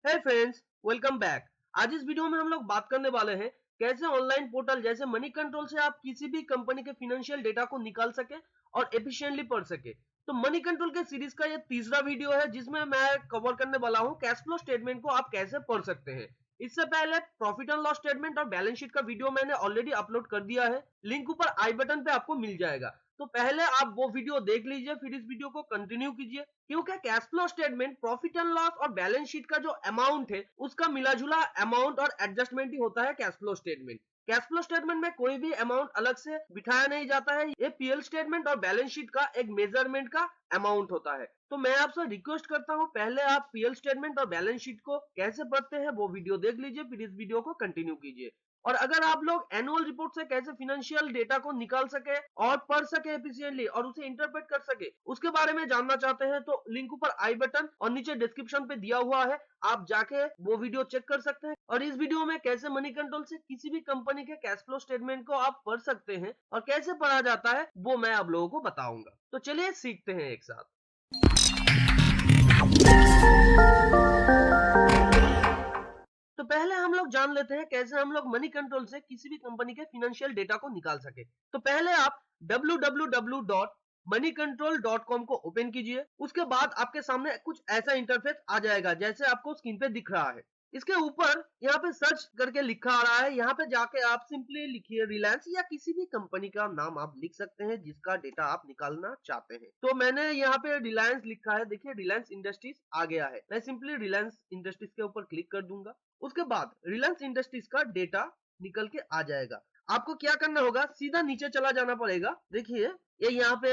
हे friends, welcome back. आज इस video में हम लोग बात करने वाले हैं कैसे ऑनलाइन पोर्टल जैसे मनी कंट्रोल से आप किसी भी कंपनी के फाइनेंशियल डेटा को निकाल सके और एफिशिएंटली पढ़ सके। तो मनी कंट्रोल के सीरीज का ये तीसरा वीडियो है जिसमें मैं कवर करने वाला हूँ कैश फ्लो स्टेटमेंट को आप कैसे पढ़ सकते हैं। इससे पहले प्रॉफिट एंड लॉस स्टेटमेंट और बैलेंस शीट का वीडियो मैंने ऑलरेडी अपलोड कर दिया है, लिंक ऊपर आई बटन पे आपको मिल जाएगा। तो पहले आप वो वीडियो देख लीजिए, फिर इस वीडियो को कंटिन्यू कीजिए, क्योंकि cash flow statement profit and loss और बैलेंस शीट का जो अमाउंट है उसका मिला जुला अमाउंट और एडजस्टमेंट ही होता है cash flow statement. Cash flow statement में कोई भी अमाउंट अलग से बिठाया नहीं जाता है, ये पीएल स्टेटमेंट और बैलेंस शीट का एक मेजरमेंट का अमाउंट होता है। तो मैं आपसे रिक्वेस्ट करता हूं पहले आप पीएल स्टेटमेंट और बैलेंस शीट को कैसे पढ़ते हैं वो वीडियो देख लीजिए, फिर इस वीडियो को कंटिन्यू कीजिए। और अगर आप लोग एनुअल रिपोर्ट से कैसे फाइनेंशियल डेटा को निकाल सके और पढ़ सके एफिशिएंटली और उसे इंटरप्रेट कर सके उसके बारे में जानना चाहते हैं तो लिंक ऊपर आई बटन और नीचे डिस्क्रिप्शन पे दिया हुआ है, आप जाके वो वीडियो चेक कर सकते हैं। और इस वीडियो में कैसे मनी कंट्रोल से किसी भी कंपनी के कैश फ्लो स्टेटमेंट को आप पढ़ सकते हैं और कैसे पढ़ा जाता है वो मैं आप लोगों को बताऊंगा। तो चलिए सीखते हैं एक साथ। तो पहले हम लोग जान लेते हैं कैसे हम लोग मनी कंट्रोल से किसी भी कंपनी के फाइनेंशियल डेटा को निकाल सके। तो पहले आप www.moneycontrol.com को ओपन कीजिए। उसके बाद आपके सामने कुछ ऐसा इंटरफेस आ जाएगा जैसे आपको स्क्रीन पे दिख रहा है। इसके ऊपर यहाँ पे सर्च करके लिखा आ रहा है, यहाँ पे जाके आप सिंपली लिखिए रिलायंस या किसी भी कंपनी का नाम आप लिख सकते हैं जिसका डेटा आप निकालना चाहते हैं। तो मैंने यहाँ पे रिलायंस लिखा है, देखिए रिलायंस इंडस्ट्रीज आ गया है। मैं सिंपली रिलायंस इंडस्ट्रीज के ऊपर क्लिक कर दूंगा। उसके बाद रिलायंस इंडस्ट्रीज का डेटा निकल के आ जाएगा। आपको क्या करना होगा, सीधा नीचे चला जाना पड़ेगा। देखिए ये यहाँ पे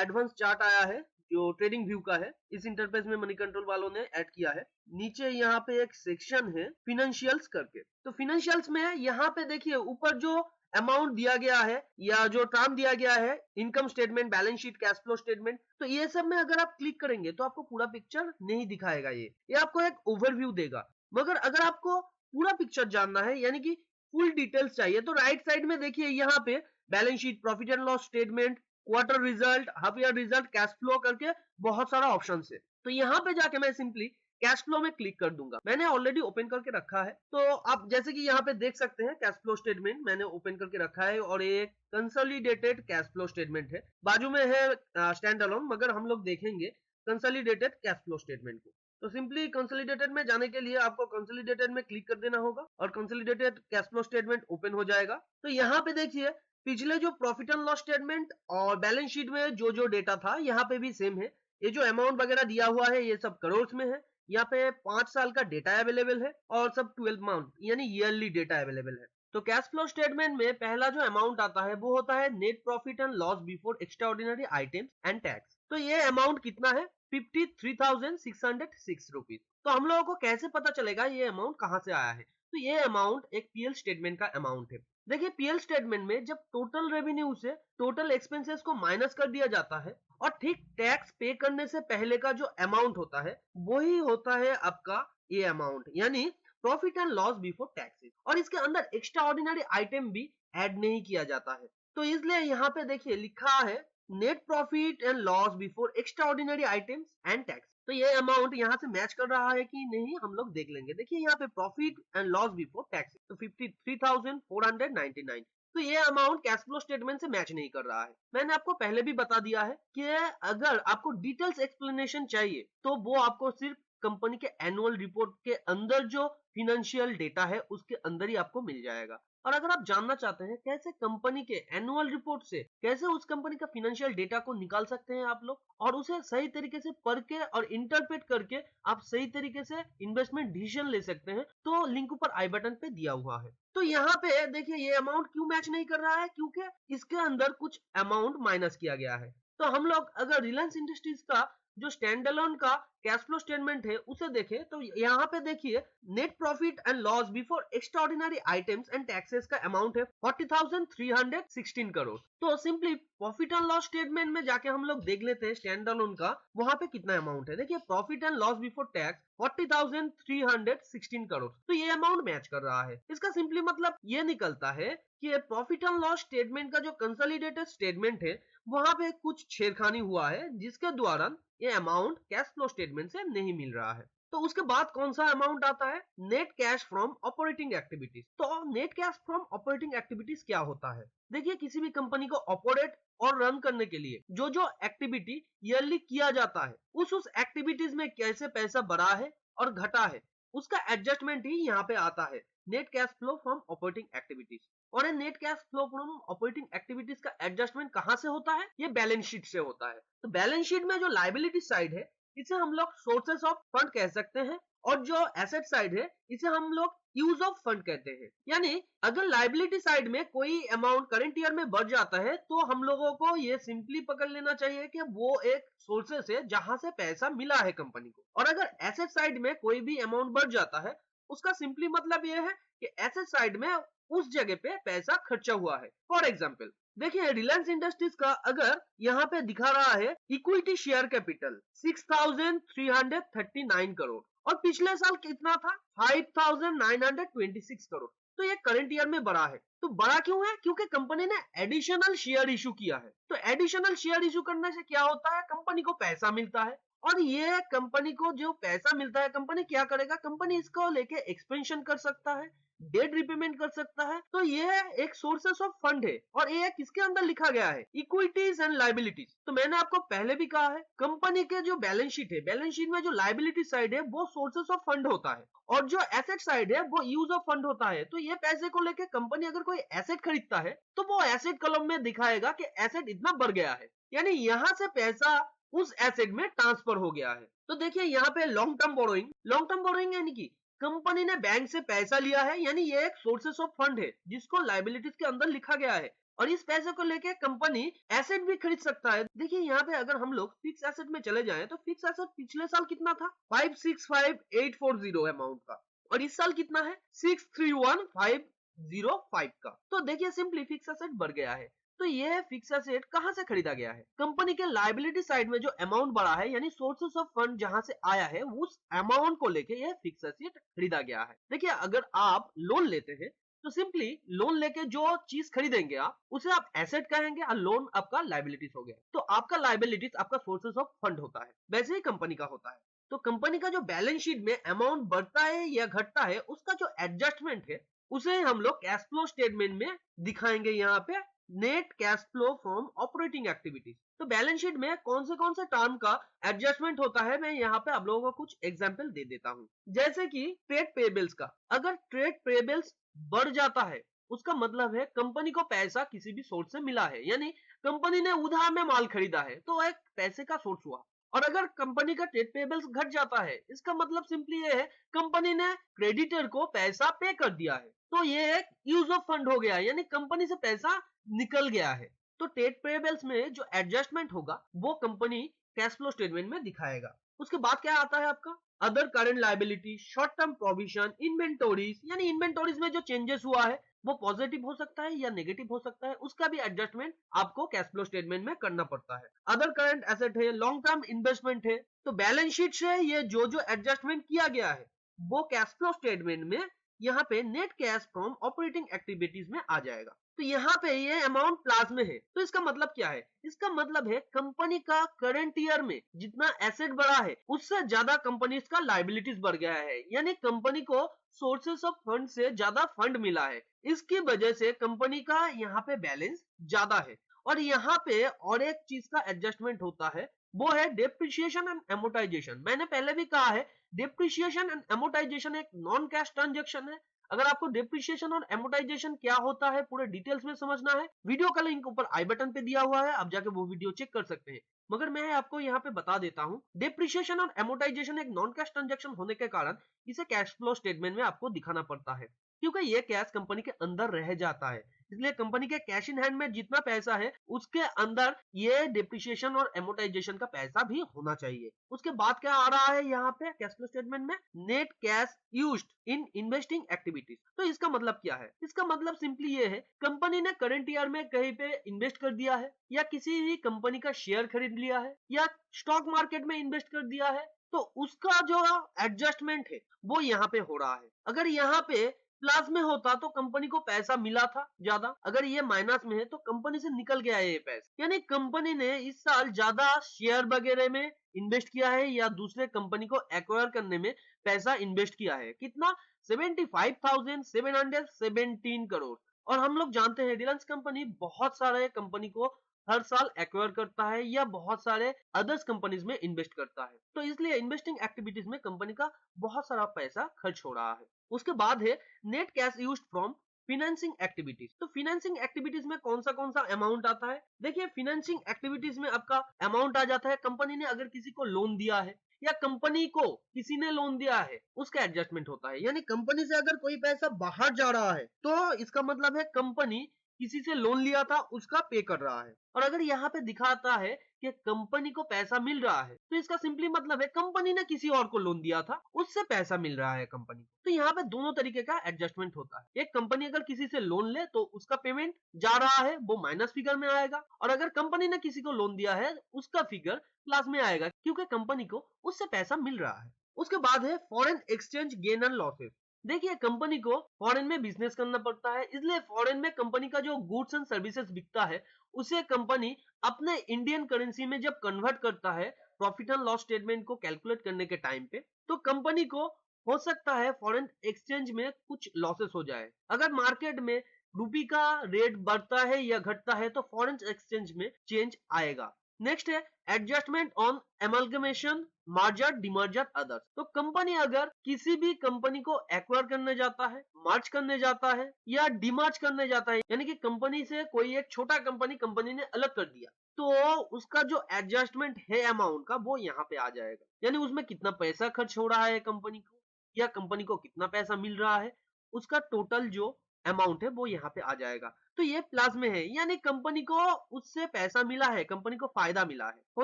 एडवांस चार्ट आया है जो ट्रेडिंग व्यू का है, इस इंटरफेस में मनी कंट्रोल वालों ने ऐड किया है। नीचे यहाँ पे एक सेक्शन है फिनेंशियल्स करके, तो फिनेंशियल्स में यहाँ पे देखिए ऊपर जो अमाउंट दिया गया है या जो टर्म दिया गया है, income statement, balance sheet, cash flow statement, तो ये सब में अगर आप क्लिक करेंगे तो आपको पूरा पिक्चर नहीं दिखाएगा। ये आपको एक ओवरव्यू देगा। मगर अगर आपको पूरा पिक्चर जानना है यानी कि फुल डिटेल्स चाहिए तो राइट साइड में देखिए यहाँ पे balance sheet, profit and loss statement, quarter result, half year result, cash flow करके बहुत सारा ऑप्शन है। तो यहाँ पे जाके मैं सिंपली कैश फ्लो में क्लिक कर दूंगा। मैंने ऑलरेडी ओपन करके रखा है, तो आप जैसे कि यहाँ पे देख सकते हैं कैश फ्लो स्टेटमेंट मैंने ओपन करके रखा है और ये कंसोलिडेटेड कैश फ्लो स्टेटमेंट है। बाजू में है स्टैंड अलोन, मगर हम लोग देखेंगे कंसोलिडेटेड कैश फ्लो स्टेटमेंट को। तो सिंपली कंसोलिडेटेड में जाने के लिए आपको कंसोलिडेटेड में क्लिक कर देना होगा और consolidated cash flow statement open हो जाएगा। तो यहाँ पे देखिए पिछले जो प्रॉफिट एंड लॉस स्टेटमेंट और बैलेंस शीट में जो डेटा था यहाँ पे भी सेम है। ये जो अमाउंट वगैरह दिया हुआ है ये सब करोड़ में है। यहाँ पे 5 साल का डेटा अवेलेबल है और सब 12 मंथ यानी ईयरली डेटा अवेलेबल है। तो कैश फ्लो स्टेटमेंट में पहला जो अमाउंट आता है वो होता है net profit and loss before extraordinary items and tax. तो ये अमाउंट कितना है, 53,606 रुपीज। तो हम लोगों को कैसे पता चलेगा ये अमाउंट कहां से आया है? तो ये अमाउंट एक पीएल स्टेटमेंट का अमाउंट है। देखिए पीएल स्टेटमेंट में जब टोटल रेवेन्यू से टोटल एक्सपेंसेस को माइनस कर दिया जाता है और ठीक टैक्स पे करने से पहले का जो अमाउंट होता है वही होता है आपका ये अमाउंट, यानी profit and loss before taxes. और इसके अंदर एक्स्ट्रा ऑर्डिनरी आइटम भी ऐड नहीं किया जाता है। तो इसलिए यहाँ पे देखिए लिखा है net profit and loss before extra ordinary items and tax. तो ये अमाउंट यहाँ से मैच कर रहा है कि नहीं हम लोग देख लेंगे। देखिए यहाँ पे profit and loss before tax तो 53,499, तो ये अमाउंट कैश फ्लो स्टेटमेंट से मैच नहीं कर रहा है। मैंने आपको पहले भी बता दिया है कि अगर आपको डिटेल्स एक्सप्लेनेशन चाहिए तो वो आपको सिर्फ कंपनी के एनुअल रिपोर्ट के अंदर जो फिनेंशियल डेटा है उसके अंदर ही आपको मिल जाएगा। और अगर आप जानना चाहते हैं कैसे कंपनी के एनुअल रिपोर्ट से कैसे उस कंपनी का फिनेंशियल डेटा को निकाल सकते हैं आप लोग और उसे सही तरीके से पढ़ के और इंटरप्रेट करके आप सही तरीके से इन्वेस्टमेंट डिसीजन ले सकते हैं, तो लिंक ऊपर आई बटन पे दिया हुआ है। तो यहाँ पे देखिए ये अमाउंट क्यों मैच नहीं कर रहा है, क्योंकि इसके अंदर कुछ अमाउंट माइनस किया गया है। तो हम लोग अगर रिलायंस इंडस्ट्रीज का जो स्टैंड अलोन का कैश फ्लो स्टेटमेंट है उसे देखें तो यहाँ पे देखिए net profit and loss before extraordinary items and taxes का अमाउंट है 40,316 करोड़। तो simply profit and loss statement में जाके हम लोग देख लेते हैं स्टैंड अलोन का वहां पे कितना अमाउंट है। देखिए profit and loss before tax 40,316 crore, तो ये अमाउंट मैच कर रहा है। इसका सिंपली मतलब ये निकलता है कि प्रॉफिट एंड लॉस स्टेटमेंट का जो कंसोलिडेटेड स्टेटमेंट है वहां पे कुछ छेड़खानी हुआ है जिसके द्वारा ये अमाउंट कैश फ्लो स्टेटमेंट से नहीं मिल रहा है। तो उसके बाद कौन सा अमाउंट आता है? Net cash from operating activities. तो net cash from operating activities क्या होता है? देखिए, किसी भी कंपनी को ऑपरेट और रन करने के लिए जो जो एक्टिविटी ईयरली किया जाता है, उस एक्टिविटीज में कैसे पैसा बढ़ा है और घटा है, उसका एडजस्टमेंट ही यहाँ पे आता है net cash flow from operating activities. और ये net cash flow from operating activities का एडजस्टमेंट कहां से होता है? ये बैलेंस शीट से होता है। तो बैलेंस शीट में जो लायबिलिटी साइड है, इसे हम लोग सोर्सेस ऑफ फंड कह सकते हैं, और जो एसेट साइड है, इसे हम लोग यूज ऑफ फंड कहते हैं। यानी अगर लायबिलिटी साइड में कोई अमाउंट करंट ईयर में बढ़ जाता है, तो हम लोगों को ये सिंपली पकड़ लेना चाहिए कि वो एक सोर्सेस है जहां से पैसा मिला है कंपनी को। और अगर एसेट साइड में कोई भी अमाउंट बढ़ जाता है, उसका सिंपली मतलब ये है कि एसेट साइड में उस जगह पे पैसा खर्चा हुआ है। फॉर एग्जाम्पल देखिए, रिलायंस इंडस्ट्रीज का अगर यहाँ पे दिखा रहा है इक्विटी शेयर कैपिटल 6,339 करोड़, और पिछले साल कितना था? 5,926 करोड़। तो ये करंट ईयर में बढ़ा है। तो बढ़ा क्यों है? क्योंकि कंपनी ने एडिशनल शेयर इशू किया है। तो एडिशनल शेयर इशू करने से क्या होता है? कंपनी को पैसा मिलता है, और ये कंपनी को जो पैसा मिलता है, कंपनी क्या करेगा? कंपनी इसको लेके एक्सपेंशन कर सकता है, डेट रिपेमेंट कर सकता है। तो ये एक सोर्सेस ऑफ फंड है, और ये किसके अंदर लिखा गया है? Equities and liabilities. तो मैंने आपको पहले भी कहा है, कंपनी के जो बैलेंस शीट है, बैलेंस शीट में जो लायबिलिटी साइड है वो सोर्सेस ऑफ फंड होता है, और जो एसेट साइड है वो यूज ऑफ फंड होता है। तो ये पैसे को लेके कंपनी अगर कोई एसेट खरीदता है, तो वो एसेट कॉलम में दिखाएगा कि एसेट इतना बढ़ गया है, यानी यहां से पैसा उस एसेट में ट्रांसफर हो गया है। तो देखिए, यहाँ पे लॉन्ग टर्म बोरोइंग यानी कि कंपनी ने बैंक से पैसा लिया है, यानी ये एक सोर्सेस ऑफ फंड है जिसको लायबिलिटीज के अंदर लिखा गया है, और इस पैसे को लेके कंपनी एसेट भी खरीद सकता है। देखिए, यहाँ पे अगर हम लोग फिक्स एसेट में चले जाएं, तो फिक्स एसेट पिछले साल कितना था? 565,840 अमाउंट का, और इस साल कितना है? 631,505 का। तो देखिए, सिंपली फिक्स एसेट बढ़ गया है। तो ये फिक्स एसेट कहां से खरीदा गया है? कंपनी के लायबिलिटी साइड में जो अमाउंट बढ़ा है, यानी सोर्सेस ऑफ फंड जहां से आया है, उस अमाउंट को लेके ये फिक्स एसेट खरीदा गया है। देखिए, अगर आप लोन लेते हैं, तो सिंपली लोन लेके जो चीज खरीदेंगे आप, उसे आप एसेट कहेंगे, और लोन आपका लायबिलिटीज हो गया। तो आपका लायबिलिटीज आपका सोर्सेस ऑफ फंड होता है, वैसे ही कंपनी का होता है। तो कंपनी का जो बैलेंस शीट में अमाउंट बढ़ता है या घटता है, उसका जो एडजस्टमेंट है, उसे हम लोग कैश फ्लो स्टेटमेंट में दिखाएंगे। यहाँ पे net cash flow from operating activities. तो बैलेंस शीट में कौन से टर्म का एडजस्टमेंट होता है, मैं यहाँ पे आप लोगों को कुछ एग्जांपल दे देता हूँ। जैसे कि ट्रेड पेबल्स का, अगर ट्रेड पेबल्स बढ़ जाता है, उसका मतलब है कंपनी को पैसा किसी भी सोर्स से मिला है, यानी कंपनी ने उधार में माल खरीदा है, तो एक पैसे का सोर्स हुआ। और अगर कंपनी का ट्रेड पेबल्स घट जाता है, इसका मतलब सिंपली ये है कंपनी ने क्रेडिटर को पैसा पे कर दिया है, तो ये एक यूज ऑफ फंड हो गया, यानी कंपनी से पैसा निकल गया है। तो ट्रेड पेबल्स में जो एडजस्टमेंट होगा, वो कंपनी कैश फ्लो स्टेटमेंट में दिखाएगा। उसके बाद क्या आता है आपका? Other current liability, short term provision, inventories, यानी इन्वेंटोरीज में जो चेंजेस हुआ है, वो पॉजिटिव हो सकता है या नेगेटिव हो सकता है, उसका भी एडजस्टमेंट आपको कैश फ्लो स्टेटमेंट में करना पड़ता है। अदर करंट एसेट है, लॉन्ग टर्म इन्वेस्टमेंट है। तो बैलेंस शीट से ये जो जो एडजस्टमेंट किया गया है, वो कैश फ्लो स्टेटमेंट में यहाँ पे net cash from operating activities में आ जाएगा। तो यहाँ पे ये अमाउंट प्लस में है, तो इसका मतलब क्या है? इसका मतलब है कंपनी का करंट ईयर में जितना एसेट बढ़ा है, उससे ज्यादा कंपनी का लायबिलिटीज बढ़ गया है, यानी कंपनी को सोर्सेस ऑफ फंड से ज्यादा फंड मिला है। इसकी वजह से कंपनी का यहाँ पे बैलेंस ज्यादा है। और यहाँ पे और एक चीज का एडजस्टमेंट होता है, वो है डेप्रिसिएशन एंड एमोटाइजेशन। मैंने पहले भी कहा है, डेप्रिसिएशन एंड एमोटाइजेशन एक नॉन कैश ट्रांजैक्शन है। अगर आपको डेप्रिसिएशन और एमोटाइजेशन क्या होता है पूरे डिटेल्स में समझना है, वीडियो का लिंक ऊपर आई बटन पे दिया हुआ है, आप जाके वो वीडियो चेक कर सकते हैं। मगर मैं आपको यहाँ पे बता देता हूँ, डेप्रिसिएशन और एमोटाइजेशन एक नॉन कैश ट्रांजैक्शन होने के कारण इसे कैश फ्लो स्टेटमेंट में आपको दिखाना पड़ता है, क्योंकि ये कैश कंपनी के अंदर रह जाता है। इसलिए कंपनी के कैश इन हैंड में जितना पैसा है, उसके अंदर ये डेप्रिसिएशन और एमोटाइजेशन का पैसा भी होना चाहिए। उसके बाद क्या आ रहा है यहाँ पे कैश फ्लो स्टेटमेंट में? Net cash used in investing activities. तो इसका मतलब क्या है? इसका मतलब सिंपली ये है, कंपनी ने करंट ईयर में कहीं पे इन्वेस्ट कर दिया है, या किसी भी कंपनी का शेयर खरीद लिया है, या स्टॉक मार्केट में इन्वेस्ट कर दिया है, तो उसका जो एडजस्टमेंट है वो यहाँ पे हो रहा है। अगर यहाँ पे प्लस में होता तो कंपनी को पैसा मिला था ज्यादा, अगर ये माइनस में है तो कंपनी से निकल गया है ये पैसा, यानी कंपनी ने इस साल ज्यादा शेयर वगैरह में इन्वेस्ट किया है या दूसरे कंपनी को एक्वायर करने में पैसा इन्वेस्ट किया है। कितना? 75,717 करोड़। और हम लोग जानते हैं रिलायंस कंपनी बहुत सारे कंपनी को हर साल एक्वायर करता है या बहुत सारे अदर्स कंपनीज में इन्वेस्ट करता है, तो इसलिए इन्वेस्टिंग एक्टिविटीज में कंपनी का बहुत सारा पैसा खर्च हो रहा है। उसके बाद है net cash used from financing activities. तो फिनेंसिंग एक्टिविटीज में कौन सा अमाउंट आता है? देखिए, फिनेंसिंग एक्टिविटीज में आपका अमाउंट आ जाता है, कंपनी ने अगर किसी को लोन दिया है या कंपनी को किसी ने लोन दिया है उसका एडजस्टमेंट होता है, यानी कंपनी से अगर कोई पैसा बाहर जा रहा है तो इसका मतलब है कंपनी किसी से लोन लिया था उसका पे कर रहा है। और अगर यहाँ पे दिखाता है कि कंपनी को पैसा मिल रहा है तो इसका सिंपली मतलब है कंपनी ने किसी और को लोन दिया था उससे पैसा मिल रहा है कंपनी को। तो यहाँ पे दोनों तरीके का एडजस्टमेंट होता है। एक कंपनी अगर किसी से लोन ले तो उसका पेमेंट जा रहा है वो माइनस फिगर में आएगा, और अगर कंपनी ने किसी को लोन दिया है उसका फिगर प्लस में आएगा क्योंकि कंपनी को उससे पैसा मिल रहा है। उसके बाद है foreign exchange gain and losses. देखिए, कंपनी को फॉरेन में बिजनेस करना पड़ता है, इसलिए फॉरेन में कंपनी का जो गुड्स एंड सर्विसेज बिकता है उसे कंपनी अपने इंडियन करेंसी में जब कन्वर्ट करता है प्रॉफिट एंड लॉस स्टेटमेंट को कैलकुलेट करने के टाइम पे, तो कंपनी को हो सकता है फॉरेन एक्सचेंज में कुछ लॉसेस हो जाए। अगर मार्केट में रूपी का रेट बढ़ता है या घटता है तो फॉरेन एक्सचेंज में चेंज आएगा। नेक्स्ट है adjustment on amalgamation merger demerger others. तो कंपनी अगर किसी भी कंपनी को एक्वायर करने जाता है, मर्ज करने जाता है या डिमर्ज करने जाता है, यानी कि कंपनी से कोई एक छोटा कंपनी ने अलग कर दिया, तो उसका जो एडजस्टमेंट है अमाउंट का वो यहाँ पे आ जाएगा, यानी उसमें कितना पैसा खर्च हो रहा है कंपनी को या कंपनी को कितना पैसा मिल रहा है उसका टोटल जो अमाउंट है वो यहाँ पे आ जाएगा। तो ये प्लस में है, यानी कंपनी को उससे पैसा मिला है, कंपनी को फायदा मिला है। हो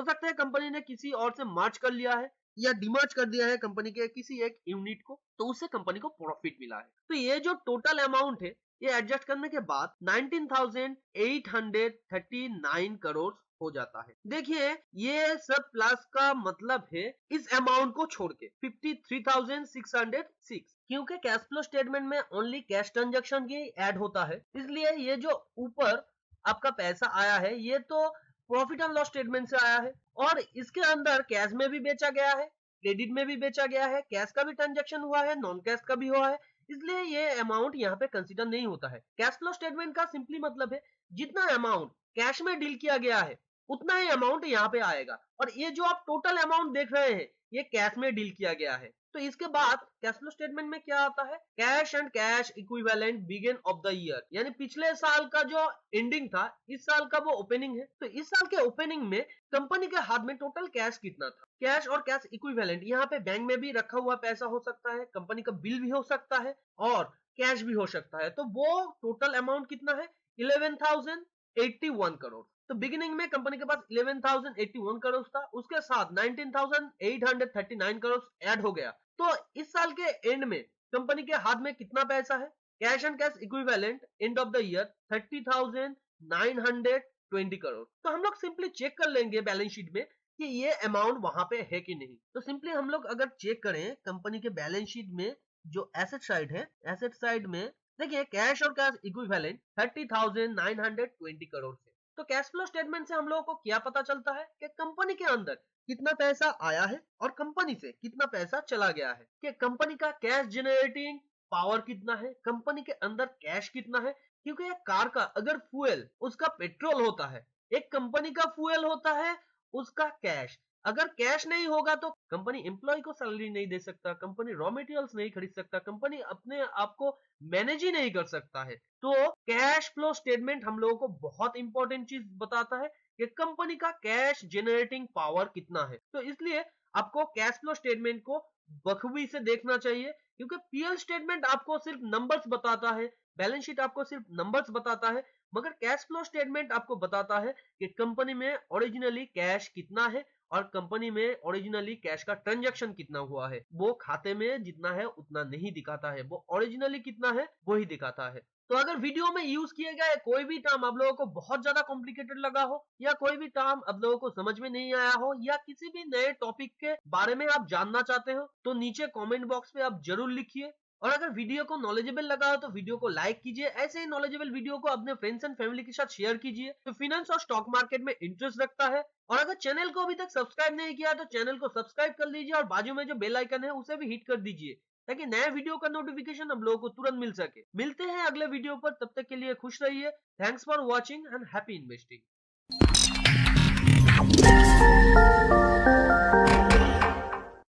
सकता है कंपनी ने किसी और से मर्ज कर लिया है या डिमर्ज कर दिया है कंपनी के किसी एक यूनिट को, तो उससे कंपनी को प्रॉफिट मिला है। तो ये जो टोटल अमाउंट है ये एडजस्ट करने के बाद 19,839 करोड़ हो जाता है। देखिए, ये सब प्लस का मतलब है इस अमाउंट को छोड़ के 53,606, क्योंकि कैश फ्लो स्टेटमेंट में ओनली कैश ट्रांजैक्शन ही ऐड होता है, इसलिए ये जो ऊपर आपका पैसा आया है ये तो प्रॉफिट एंड लॉस स्टेटमेंट से आया है, और इसके अंदर कैश में भी बेचा गया है, क्रेडिट में भी बेचा गया है, कैश का भी ट्रांजैक्शन हुआ है, नॉन कैश का भी हुआ है, इसलिए ये अमाउंट यहाँ पे कंसीडर नहीं होता है। कैश फ्लो स्टेटमेंट का सिंपली मतलब है जितना अमाउंट कैश में डील किया गया है उतना ही अमाउंट यहाँ पे आएगा, और ये जो आप टोटल अमाउंट देख रहे हैं ये कैश में डील किया गया है। तो इसके बाद कैश फ्लो स्टेटमेंट में क्या आता है? Cash and cash equivalent begin of the year, यानी पिछले साल का जो एंडिंग था इस साल का वो ओपनिंग है। तो इस साल के ओपनिंग में कंपनी के हाथ में टोटल कैश कितना था? कैश और कैश इक्विवेलेंट, यहाँ पे बैंक में भी रखा हुआ पैसा हो सकता है, कंपनी का बिल भी हो सकता है और कैश भी हो सकता है। तो वो टोटल अमाउंट कितना है? 11,081 करोड़। तो बिगिनिंग में कंपनी के पास 11,081 करोड़ था, उसके साथ 19,839 करोड़ ऐड हो गया। तो इस साल के एंड में कंपनी के हाथ में कितना पैसा है? Cash and cash equivalent end of the year 30,920 crore. तो हम लोग सिंपली चेक कर लेंगे बैलेंस शीट में कि ये अमाउंट वहां पे है कि नहीं। तो सिंपली हम लोग अगर चेक करें कंपनी के बैलेंस शीट में जो एसेट साइड है, एसेट साइड में देखिए कैश और कैश इक्विवेलेंट 30,920 करोड़ से। तो कैश फ्लो स्टेटमेंट से हम लोगों को क्या पता चलता है कि कंपनी के अंदर कितना पैसा आया है और कंपनी से कितना पैसा चला गया है, कि कंपनी का कैश जनरेटिंग पावर कितना है, कंपनी के अंदर कैश कितना है। क्योंकि एक कार का अगर फ्यूल उसका पेट्रोल होता है, एक कंपनी का फ्यूल होता है उसका कैश। अगर कैश नहीं होगा तो कंपनी एम्प्लॉय को सैलरी नहीं दे सकता, कंपनी रॉ मटेरियल्स नहीं खरीद सकता, कंपनी अपने आप को मैनेज ही नहीं कर सकता है। तो कैश फ्लो स्टेटमेंट हम लोगों को बहुत इंपॉर्टेंट चीज बताता है कि कंपनी का कैश जनरेटिंग पावर कितना है। तो इसलिए आपको कैश फ्लो स्टेटमेंट को बखूबी से देखना चाहिए, क्योंकि पीएल स्टेटमेंट आपको सिर्फ नंबर्स बताता है, बैलेंस शीट आपको सिर्फ नंबर्स बताता है, मगर कैश फ्लो स्टेटमेंट आपको बताता है कि कंपनी में ओरिजिनली कैश कितना है और कंपनी में ओरिजिनली कैश का ट्रांजैक्शन कितना हुआ है। वो खाते में जितना है उतना नहीं दिखाता है, वो ओरिजिनली कितना है वो ही दिखाता है। तो अगर वीडियो में यूज किए गए कोई भी टर्म आप लोगों को बहुत ज्यादा कॉम्प्लिकेटेड लगा हो या कोई भी टर्म आप लोगों को समझ में नहीं आया हो या किसी भी नए टॉपिक के बारे में आप जानना चाहते हो तो नीचे कमेंट बॉक्स में आप जरूर लिखिए। और अगर वीडियो को नॉलेजेबल लगा हो तो वीडियो को लाइक कीजिए। ऐसे ही नॉलेजेबल वीडियो को अपने फ्रेंड्स एंड फैमिली के साथ शेयर कीजिए तो फाइनेंस और स्टॉक मार्केट में इंटरेस्ट रखता है। और अगर चैनल को अभी तक सब्सक्राइब नहीं किया तो चैनल को सब्सक्राइब कर लीजिए और बाजू में जो बेल आइकन है उसे भी हिट कर दीजिए ताकि नए वीडियो का नोटिफिकेशन हम लोगों को तुरंत मिल सके। मिलते हैं अगले वीडियो पर, तब तक के लिए खुश रहिए। Thanks for watching and happy investing.